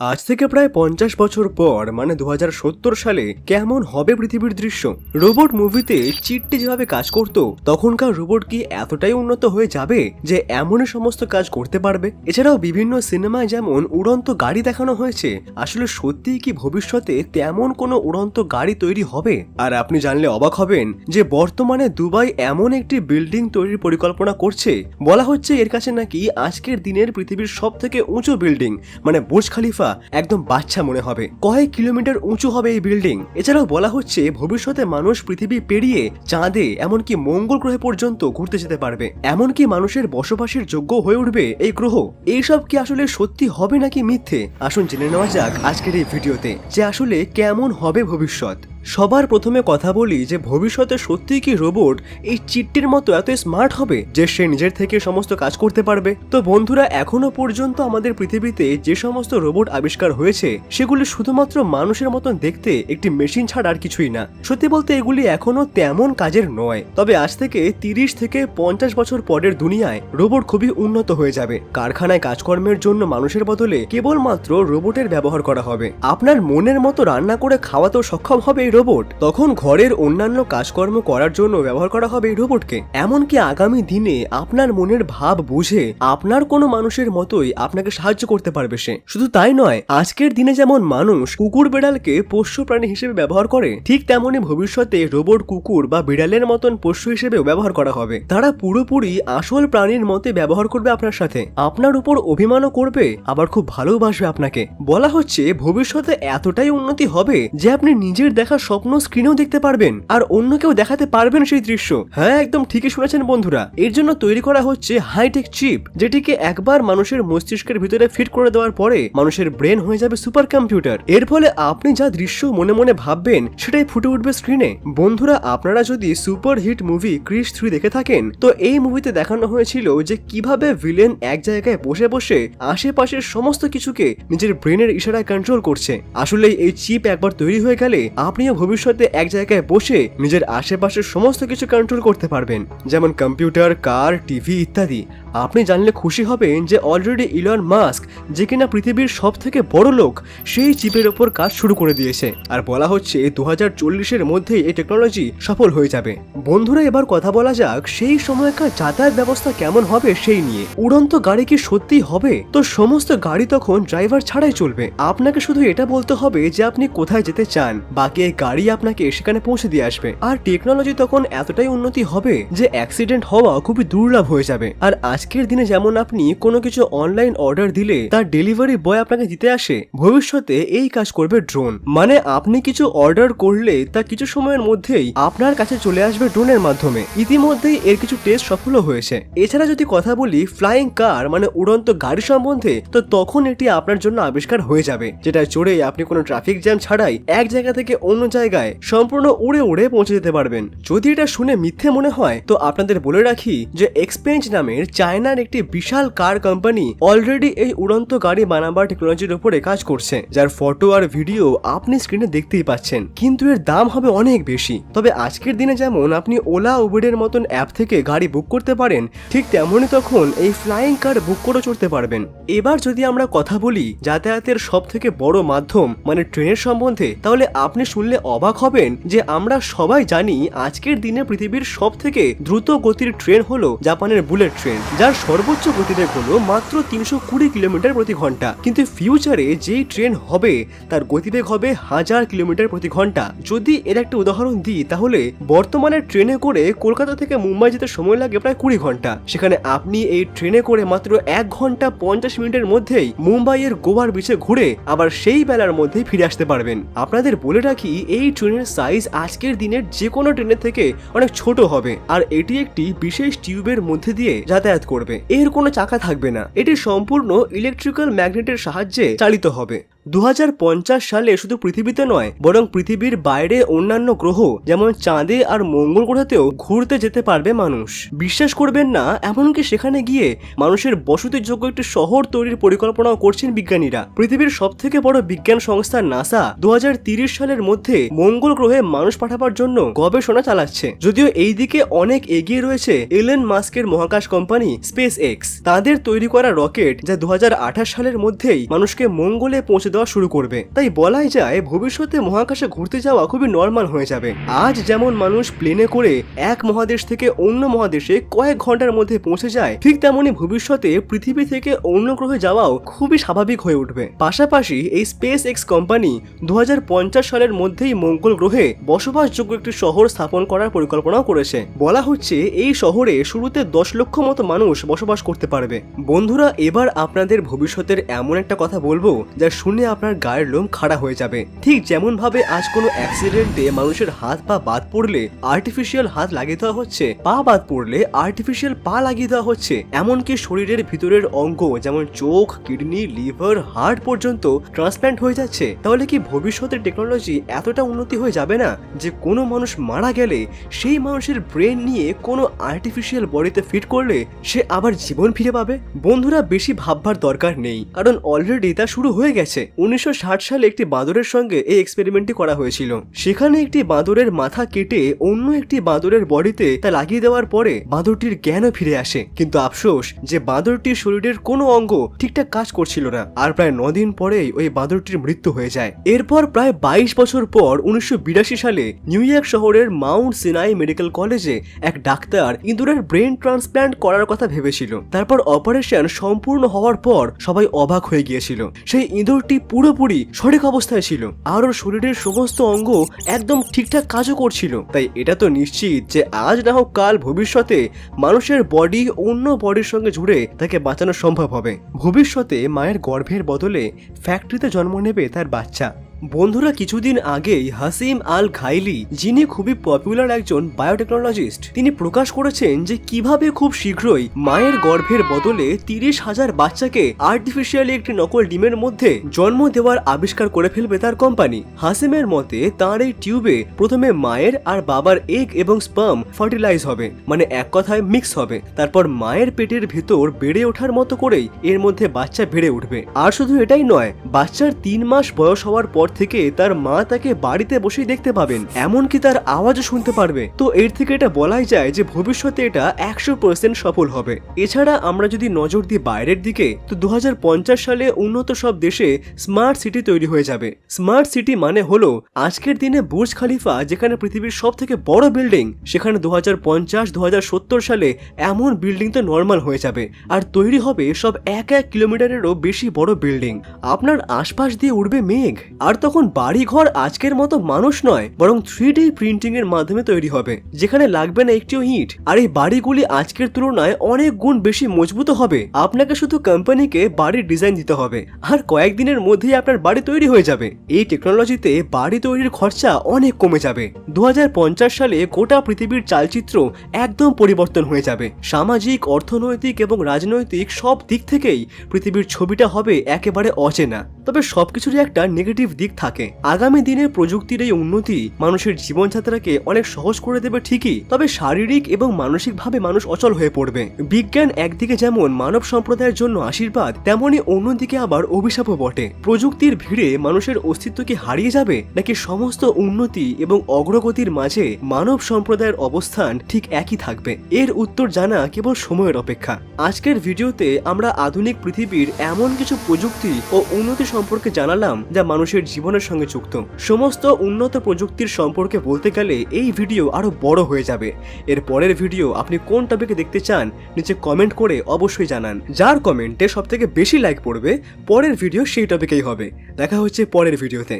আজ থেকে প্রায় 50 বছর পর মানে 2070 সালে কেমন হবে পৃথিবীর দৃশ্য। রোবট মুভিতে চিট্টি যেভাবে কাজ করত, তখনকার রোবট কি এতটাই উন্নত হয়ে যাবে যে এমনই সমস্ত কাজ করতে পারবে? এছাড়াও বিভিন্ন সিনেমায় যেমন উড়ন্ত গাড়ি দেখানো হয়েছে, আসলে সত্যিই কি ভবিষ্যতে তেমন কোনো উড়ন্ত গাড়ি তৈরি হবে? আর আপনি জানলে অবাক হবেন যে বর্তমানে দুবাই এমন একটি বিল্ডিং তৈরির পরিকল্পনা করছে, বলা হচ্ছে এর কাছে নাকি আজকের দিনের পৃথিবীর সব থেকে উঁচু বিল্ডিং মানে বুর্জ খলিফা একদম বাচ্চা মনে হবে। কয়েক কিলোমিটার উঁচু হবে এই বিল্ডিং। এছাড়াও বলা হচ্ছে ভবিষ্যতে মানুষ পৃথিবী পেরিয়ে চাঁদে এমনকি মঙ্গল গ্রহে পর্যন্ত ঘুরতে যেতে পারবে, এমনকি মানুষের বসবাসের যোগ্য হয়ে উঠবে এই গ্রহ। এইসব কি আসলে সত্যি হবে নাকি মিথ্যে? আসুন জেনে নেওয়া যাক আজকের এই ভিডিওতে যে আসলে কেমন হবে ভবিষ্যৎ। সবার প্রথমে কথা বলি যে ভবিষ্যতে সত্যিই কি রোবট এই চিট্টির মতো এত স্মার্ট হবে যে সে নিজের থেকে সমস্ত কাজ করতে পারবে? তো বন্ধুরা, এখনো পর্যন্ত আমাদের পৃথিবীতে যে সমস্ত রোবট আবিষ্কার হয়েছে সেগুলি শুধুমাত্র মানুষের মতন দেখতে একটি মেশিন ছাড়া আর কিছুই না। সত্যি বলতে এগুলি এখনো তেমন কাজের নয়। তবে আজ থেকে 30 থেকে 50 বছর পরের দুনিয়ায় রোবট খুবই উন্নত হয়ে যাবে। কারখানায় কাজকর্মের জন্য মানুষের বদলে কেবলমাত্র রোবটের ব্যবহার করা হবে। আপনার মনের মতো রান্না করে খাওয়াতেও সক্ষম হবে রোবট। তখন ঘরের অন্যান্য কাজকর্ম করার জন্য ব্যবহার করা হবে এই রোবটকে। এমনকি আগামী দিনে আপনার মনের ভাব বুঝে আপনার কোনো মানুষের মতোই আপনাকে সাহায্য করতে পারবে সে। শুধু তাই নয়, আজকের দিনে যেমন মানুষ কুকুর বিড়ালকে পোষ্য প্রাণী হিসেবে ব্যবহার করে, ঠিক তেমনি ভবিষ্যতে রোবট কুকুর বা বিড়ালের মতন পোষ্য হিসেবেও ব্যবহার করা হবে। তারা পুরোপুরি আসল প্রাণীর মতে ব্যবহার করবে আপনার সাথে, আপনার উপর অভিমানও করবে, আবার খুব ভালোবাসবে আপনাকে। বলা হচ্ছে ভবিষ্যতে এতটাই উন্নতি হবে যে আপনি নিজের দেখা স্বপ্ন স্ক্রিনেও দেখতে পারবেন আর অন্যকেও দেখাতে পারবেন সেই দৃশ্য। হ্যাঁ, একদম ঠিকই শুনেছেন বন্ধুরা। এর জন্য তৈরি করা হচ্ছে হাইটেক চিপ, যেটিকে একবার মানুষের মস্তিষ্কের ভিতরে ফিট করে দেওয়ার পরে মানুষের ব্রেন হয়ে যাবে সুপার কম্পিউটার। এর ফলে আপনি যা দৃশ্য মনে মনে ভাববেন সেটাই ফুটে উঠবে স্ক্রিনে। বন্ধুরা, আপনারা যদি সুপার হিট মুভি ক্রিস 3 দেখে থাকেন, তো এই মুভিতে দেখানো হয়েছিল যে কিভাবে ভিলেন এক জায়গায় বসে বসে আশেপাশের সমস্ত কিছুকে নিজের ব্রেনের ইশারায় কন্ট্রোল করছে। আসলে এই চিপ একবার তৈরি হয়ে গেলে আপনিও ভবিষ্যতে এক জায়গায় বসে নিজের আশেপাশের সমস্ত কিছু কন্ট্রোল করতে পারবেন, যেমন কম্পিউটার, কার, টিভি ইত্যাদি। আপনি জানলে খুশি হবেন যে অলরেডি ইলন মাস্ক, যে কিনা পৃথিবীর সব থেকে বড় লোক, সেই চিপের ওপর কাজ শুরু করে দিয়েছে। আর বলা হচ্ছে 2040-এর মধ্যেই এই টেকনোলজি সফল হয়ে যাবে। বন্ধুরা, এবার কথা বলা যাক সেই সময়কার যাতায়াত ব্যবস্থা কেমন হবে সেই নিয়ে। উড়ন্ত গাড়ি কি সত্যি হবে? তো সমস্ত গাড়ি তখন ড্রাইভার ছাড়াই চলবে। আপনাকে শুধু এটা বলতে হবে যে আপনি কোথায় যেতে চান, বাকি এই গাড়ি আপনাকে সেখানে পৌঁছে দিয়ে আসবে। আর টেকনোলজি তখন এতটাই উন্নতি হবে যে অ্যাক্সিডেন্ট হওয়া খুবই দুর্লভ হয়ে যাবে। আর আজকের দিনে যেমন আপনি কোনো কিছু অনলাইন অর্ডার দিলে তার ডেলিভারি বয় আপনাকে দিতে আসে, ভবিষ্যতে এই কাজ করবে ড্রোন। মানে আপনি কিছু অর্ডার করলে তা কিছু সময়ের মধ্যেই আপনার কাছে চলে আসবে ড্রোনের মাধ্যমে। ইতিমধ্যেই এর কিছু টেস্ট সফল হয়েছে। এছাড়া যদি কথা বলি ফ্লাইং কার মানে উড়ন্ত গাড়ি সম্বন্ধে, তো তখন এটি আপনার জন্য আবিষ্কার হয়ে যাবে, যেটা চড়ে আপনি কোনো ট্রাফিক জ্যাম ছাড়াই এক জায়গা থেকে অন্য জায়গায় সম্পূর্ণ উড়ে উড়ে পৌঁছে যেতে পারবেন। যদি এটা শুনে মিথ্যে মনে হয় তো আপনাদের বলে রাখি যে এক্সপেঞ্জ নামের চায়নার একটি বিশাল কার কোম্পানি অলরেডি এই উড়ন্ত গাড়ি বানাবার টেকনোলজির উপরে কাজ করছে, যার ফটো আর ভিডিও আপনি স্ক্রিনে দেখতেই পাচ্ছেন। কিন্তু এর দাম হবে অনেক বেশি। তবে আজকের দিনে যেমন আপনি ওলা উবেরের মতন অ্যাপ থেকে গাড়ি বুক করতে পারেন, ঠিক তেমনই তখন এই ফ্লাইং কার বুক করে চড়তে পারবেন। এবার যদি আমরা কথা বলি যাতায়াতের সব থেকে বড় মাধ্যম মানে ট্রেনের সম্বন্ধে, তাহলে আপনি শুনলে অবাক হবেন যে আমরা সবাই জানি আজকের দিনে পৃথিবীর সব থেকে দ্রুত গতির ট্রেন হলো জাপানের বুলেট ট্রেন, যার সর্বোচ্চ গতিবেগ হলো মাত্র 320 কিলোমিটার প্রতি ঘন্টা। কিন্তু ফিউচারে যেই ট্রেন হবে তার গতিবেগ হবে 1000 কিলোমিটার প্রতি ঘন্টা। যদি এর একটা উদাহরণ দিই, তাহলে বর্তমানে ট্রেনে করে কলকাতা থেকে মুম্বাই যেতে সময় লাগে প্রায় 20 ঘন্টা, সেখানে আপনি এই ট্রেনে করে মাত্র 1 ঘন্টা 50 মিনিটের মধ্যেই মুম্বাইয়ের গোয়ার বিচে ঘুরে আবার সেই বেলার মধ্যেই ফিরে আসতে পারবেন। আপনাদের বলে রাখি এই ট্রেনের সাইজ আজকের দিনের যে কোনো ট্রেনের থেকে অনেক ছোট হবে, আর এটি একটি বিশেষ টিউবের মধ্যে দিয়ে যাতায়াত করবে। এর কোনো চাকা থাকবে না, এটি সম্পূর্ণ ইলেকট্রিক্যাল ম্যাগনেটের সাহায্যে চালিত হবে। 2050 সালে শুধু পৃথিবীতে নয় বরং পৃথিবীর বাইরে অন্যান্য গ্রহ যেমন চাঁদে আর মঙ্গল গ্রহেতেও ঘুরতে যেতে পারবে মানুষ। বিশ্বাস করবেন না, এমনকি সেখানে গিয়ে মানুষের বসতিযোগ্য একটি শহর তৈরির পরিকল্পনাও করছেন বিজ্ঞানীরা। পৃথিবীর সবথেকে বড় বিজ্ঞান সংস্থা নাসা 2030 সালের মধ্যে মঙ্গল গ্রহে মানুষ পাঠাবার জন্য গবেষণা চালাচ্ছে। যদিও এই দিকে অনেক এগিয়ে রয়েছে এলন মাস্কের মহাকাশ কোম্পানি স্পেস এক্স। তাদের তৈরি করা রকেট যা 2028 সালের মধ্যেই মানুষকে মঙ্গলে পৌঁছে দেওয়া শুরু করবে। তাই বলাই যায় ভবিষ্যতে মহাকাশে ঘুরতে যাওয়া খুবই নর্মাল হয়ে যাবে। আজ যেমন মানুষ প্লেনে করে এক মহাদেশ থেকে অন্য মহাদেশে কয়েক ঘন্টার মধ্যে পৌঁছে যায়, ঠিক তেমনি ভবিষ্যতে পৃথিবী থেকে অন্য গ্রহে যাওয়াও খুবই স্বাভাবিক হয়ে উঠবে। পাশাপাশি এই স্পেস এক্স কোম্পানি 2050 সালের মধ্যেই মঙ্গল গ্রহে বসবাসযোগ্য একটি শহর স্থাপন করার পরিকল্পনাও করেছে। বলা হচ্ছে এই শহরে শুরুতে 10 লক্ষ মতো মানুষ বসবাস করতে পারবে। বন্ধুরা, এবার আপনাদের ভবিষ্যতের এমন একটা কথা বলবো যা শুনে আপনার গায়ের লোম খাড়া হয়ে যাবে। ঠিক যেমন ভাবে আজ কোনো অ্যাক্সিডেন্টে মানুষের হাত পা বাদ পড়লে আর্টিফিশিয়াল হাত লাগিয়ে দেওয়া হচ্ছে, পা বাদ পড়লে আর্টিফিশিয়াল পা লাগিয়ে দেওয়া হচ্ছে, এমনকি শরীরের ভিতরের অঙ্গ যেমন চোখ, কিডনি, লিভার, হার্ট পর্যন্ত ট্রান্সপ্ল্যান্ট হয়ে যাচ্ছে, তাহলে কি ভবিষ্যতের টেকনোলজি এতটা উন্নতি হয়ে যাবে না যে কোনো মানুষ মারা গেলে সেই মানুষের ব্রেন নিয়ে কোনো আর্টিফিশিয়াল বডিতে ফিট করলে সে আবার জীবন ফিরে পাবে? বন্ধুরা, বেশি ভাববার দরকার নেই, কারণ অলরেডি তা শুরু হয়ে গেছে। 1960 সালে একটি বাঁদরের সঙ্গে এই এক্সপেরিমেন্টটি করা হয়েছিল। সেখানে একটি বাঁদরের মাথা কেটে অন্য একটি বাঁদরের বডিতে তা লাগিয়ে দেওয়ার পরে বাঁদরটির জ্ঞানও ফিরে আসে। কিন্তু আফসোস যে বাঁদরটির শরীরের কোনো অঙ্গ ঠিকঠাক কাজ করছিল না, আর প্রায় 9 দিন পরেই ওই বাঁদরটির মৃত্যু হয়ে যায়। এরপর প্রায় 22 বছর পর 1982 সালে নিউ ইয়র্ক শহরের মাউন্ট সিনাই মেডিকেল কলেজে এক ডাক্তার ইঁদুরের ব্রেন ট্রান্সপ্ল্যান্ট করার কথা ভেবেছিল। তারপর অপারেশন সম্পূর্ণ হওয়ার পর সবাই অবাক হয়ে গিয়েছিল। সেই ইঁদুরটি পুরোপুরি সঠিক অবস্থায় ছিল আর ওর শরীরের সমস্ত অঙ্গ একদম ঠিকঠাক কাজও করছিল। তাই এটা তো নিশ্চিত যে আজ না হোক কাল ভবিষ্যতে মানুষের বডি অন্য বডির সঙ্গে জুড়ে তাকে বাঁচানো সম্ভব হবে। ভবিষ্যতে মায়ের গর্ভের বদলে ফ্যাক্টরিতে জন্ম নেবে তার বাচ্চা। বন্ধুরা, কিছুদিন আগেই হাসিম আল ঘাইলি, যিনি খুবই পপুলার একজন বায়োটেকনোলজিস্ট, তিনি প্রকাশ করেছেন যে কিভাবে খুব শীঘ্রই মায়ের গর্ভের বদলে 30,000 বাচ্চাকে আর্টিফিশিয়ালি একটি নকল ডিমের মধ্যে জন্ম দেওয়ার আবিষ্কার করে ফেলবে তার কোম্পানি। হাসিমের মতে তার এই টিউবে প্রথমে মায়ের আর বাবার এগ এবং স্পার্ম ফার্টিলাইজ হবে, মানে এক কথায় মিক্স হবে। তারপর মায়ের পেটের ভেতর বেড়ে ওঠার মতো করেই এর মধ্যে বাচ্চা বেড়ে উঠবে। আর শুধু এটাই নয়, বাচ্চার 3 মাস বয়স হওয়ার পর থেকে তার মা তাকে বাড়িতে বসেই দেখতে পাবেন, এমনকি তার আওয়াজও শুনতে পারবে। তো এর থেকে এটা বলাই যায় যে ভবিষ্যতে এটা 100% সফল হবে। এছাড়া আমরা যদি নজর দিই বাইরের দিকে, তো 2050 সালে উন্নত সব দেশে স্মার্ট সিটি তৈরি হয়ে যাবে। স্মার্ট সিটি মানে হলো আজকের দিনে বুর্জ খালিফা যেখানে পৃথিবীর সব থেকে বড় বিল্ডিং, সেখানে 2050-2070 সালে এমন বিল্ডিং তো নর্মাল হয়ে যাবে আর তৈরি হবে সব 1 কিলোমিটারেরও বেশি বড় বিল্ডিং। আপনার আশপাশ দিয়ে উড়বে মেঘ, আর তখন বাড়ি ঘর আজকের মতো মানুষ নয় বরং 3D প্রিন্টিং এর মাধ্যমে তৈরি হবে, যেখানে লাগবে না একটিও ইট। আর এই বাড়িগুলি আজকের তুলনায় অনেক গুণ বেশি মজবুত হবে। আপনাকে শুধু কোম্পানিকে বাড়ির ডিজাইন দিতে হবে আর কয়েকদিনের মধ্যেই আপনার বাড়ি তৈরি হয়ে যাবে। এই টেকনোলজিতে বাড়ি তৈরির খরচা অনেক কমে যাবে। 2050 সালে গোটা পৃথিবীর চালচিত্র একদম পরিবর্তন হয়ে যাবে। সামাজিক, অর্থনৈতিক এবং রাজনৈতিক সব দিক থেকেই পৃথিবীর ছবিটা হবে একেবারে অচেনা। তবে সবকিছুরই একটা নেগেটিভ দিক থাকে। আগামী দিনে প্রযুক্তির এই উন্নতি মানুষের জীবনযাত্রাকে অনেক সহজ করে দেবে ঠিকই, তবে শারীরিক এবং মানসিকভাবে মানুষ অচল হয়ে পড়বে। বিজ্ঞান একদিকে যেমন মানব সম্প্রদায়ের জন্য আশীর্বাদ, তেমনি অন্যদিকে আবার অভিশাপও বটে। প্রযুক্তির ভিড়ে মানুষের অস্তিত্ব কি হারিয়ে যাবে, নাকি সমস্ত উন্নতি এবং অগ্রগতির মাঝে মানব সম্প্রদায়ের অবস্থান ঠিক একই থাকবে? এর উত্তর জানা কেবল সময়ের অপেক্ষা। আজকের ভিডিওতে আমরা আধুনিক পৃথিবীর এমন কিছু প্রযুক্তি ও উন্নতি সম্পর্কে জানালাম যা মানুষের জীবনের সঙ্গে যুক্ত। সমস্ত উন্নত প্রযুক্তির সম্পর্কে বলতে গেলে এই ভিডিও আরো বড় হয়ে যাবে। এর পরের ভিডিও আপনি কোন টপিকে দেখতে চান নিচে কমেন্ট করে অবশ্যই জানান। যার কমেন্টে সবথেকে বেশি লাইক পড়বে পরের ভিডিও সেই টপিকেই হবে। দেখা হচ্ছে পরের ভিডিওতে।